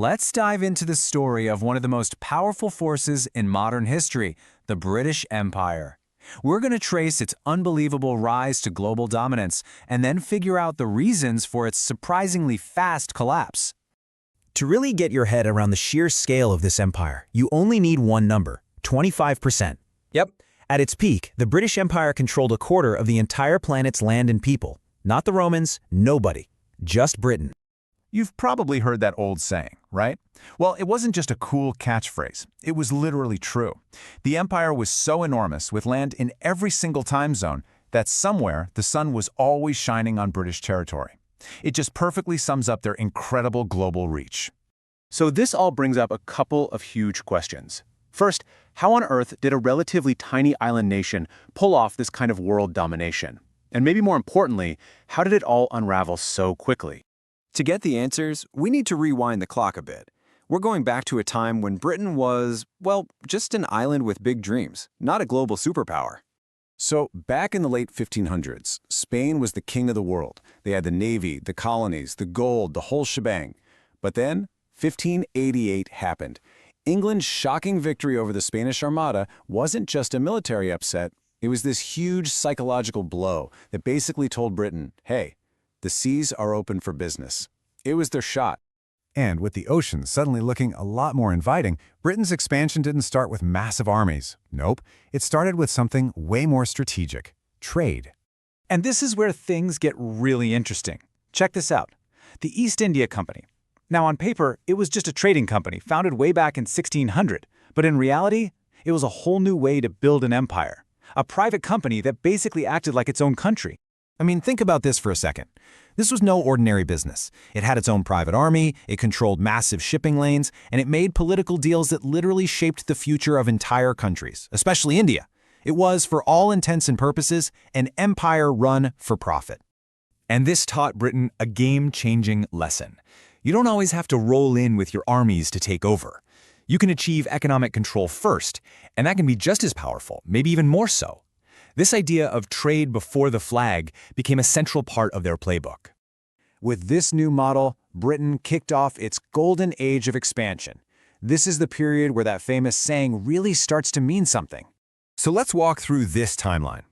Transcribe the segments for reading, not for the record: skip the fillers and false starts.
Let's dive into the story of one of the most powerful forces in modern history, the British Empire. We're going to trace its unbelievable rise to global dominance and then figure out the reasons for its surprisingly fast collapse. To really get your head around the sheer scale of this empire, you only need one number: 25%. Yep. At its peak, the British Empire controlled a quarter of the entire planet's land and people. Not the Romans, nobody. Just Britain. You've probably heard that old saying, right? Well, it wasn't just a cool catchphrase. It was literally true. The empire was so enormous, with land in every single time zone, that somewhere the sun was always shining on British territory. It just perfectly sums up their incredible global reach. So this all brings up a couple of huge questions. First, how on earth did a relatively tiny island nation pull off this kind of world domination? And maybe more importantly, how did it all unravel so quickly? To get the answers, we need to rewind the clock a bit. We're going back to a time when Britain was, well, just an island with big dreams, not a global superpower. So, back in the late 1500s, Spain was the king of the world. They had the navy, the colonies, the gold, the whole shebang. But then, 1588 happened. England's shocking victory over the Spanish Armada wasn't just a military upset. It was this huge psychological blow that basically told Britain, hey, the seas are open for business. It was their shot. And with the ocean suddenly looking a lot more inviting, Britain's expansion didn't start with massive armies. Nope, it started with something way more strategic: trade. And this is where things get really interesting. Check this out. The East India Company. Now, on paper, it was just a trading company founded way back in 1600, but in reality, it was a whole new way to build an empire. A private company that basically acted like its own country. I mean, think about this for a second. This was no ordinary business. It had its own private army, it controlled massive shipping lanes, and it made political deals that literally shaped the future of entire countries, especially India. It was, for all intents and purposes, an empire run for profit. And this taught Britain a game-changing lesson. You don't always have to roll in with your armies to take over. You can achieve economic control first, and that can be just as powerful, maybe even more so. This idea of trade before the flag became a central part of their playbook. With this new model, Britain kicked off its golden age of expansion. This is the period where that famous saying really starts to mean something. So let's walk through this timeline.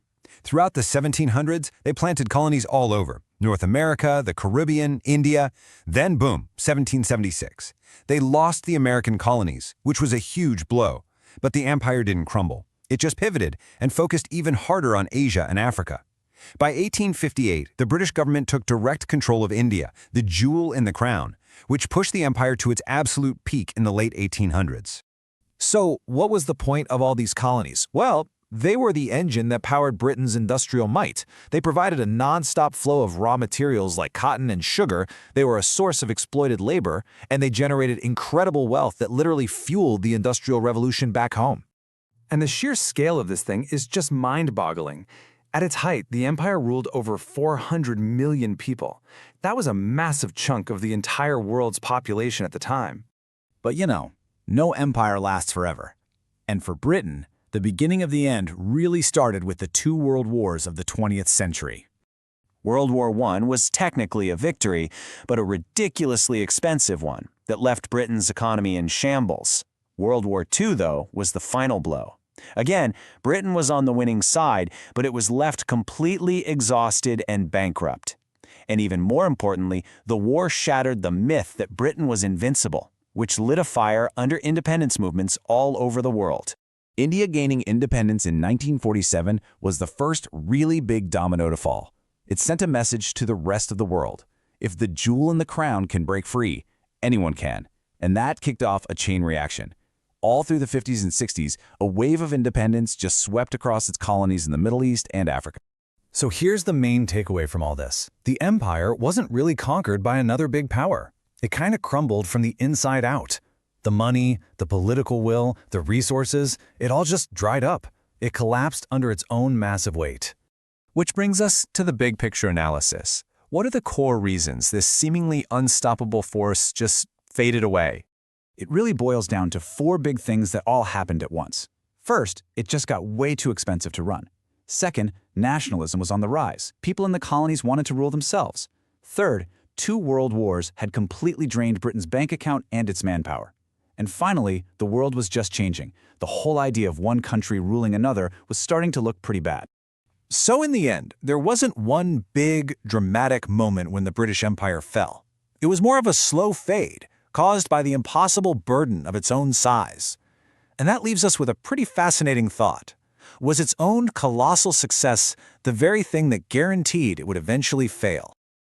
Throughout the 1700s, they planted colonies all over: North America, the Caribbean, India. Then boom, 1776. They lost the American colonies, which was a huge blow. But the empire didn't crumble. It just pivoted and focused even harder on Asia and Africa. By 1858, the British government took direct control of India, the jewel in the crown, which pushed the empire to its absolute peak in the late 1800s. So, what was the point of all these colonies? Well, they were the engine that powered Britain's industrial might. They provided a non-stop flow of raw materials like cotton and sugar, they were a source of exploited labor, and they generated incredible wealth that literally fueled the Industrial Revolution back home. And the sheer scale of this thing is just mind-boggling. At its height, the empire ruled over 400 million people. That was a massive chunk of the entire world's population at the time. But you know, no empire lasts forever. And for Britain, the beginning of the end really started with the two world wars of the 20th century. World War I was technically a victory, but a ridiculously expensive one that left Britain's economy in shambles. World War II, though, was the final blow. Again, Britain was on the winning side, but it was left completely exhausted and bankrupt. And even more importantly, the war shattered the myth that Britain was invincible, which lit a fire under independence movements all over the world. India gaining independence in 1947 was the first really big domino to fall. It sent a message to the rest of the world. If the jewel in the crown can break free, anyone can. And that kicked off a chain reaction. All through the 50s and 60s, a wave of independence just swept across its colonies in the Middle East and Africa. So here's the main takeaway from all this. The empire wasn't really conquered by another big power. It kind of crumbled from the inside out. The money, the political will, the resources, it all just dried up. It collapsed under its own massive weight. Which brings us to the big picture analysis. What are the core reasons this seemingly unstoppable force just faded away? It really boils down to four big things that all happened at once. First, it just got way too expensive to run. Second, nationalism was on the rise. People in the colonies wanted to rule themselves. Third, 2 world wars had completely drained Britain's bank account and its manpower. And finally, the world was just changing. The whole idea of one country ruling another was starting to look pretty bad. So in the end, there wasn't one big, dramatic moment when the British Empire fell. It was more of a slow fade, caused by the impossible burden of its own size. And that leaves us with a pretty fascinating thought. Was its own colossal success the very thing that guaranteed it would eventually fail?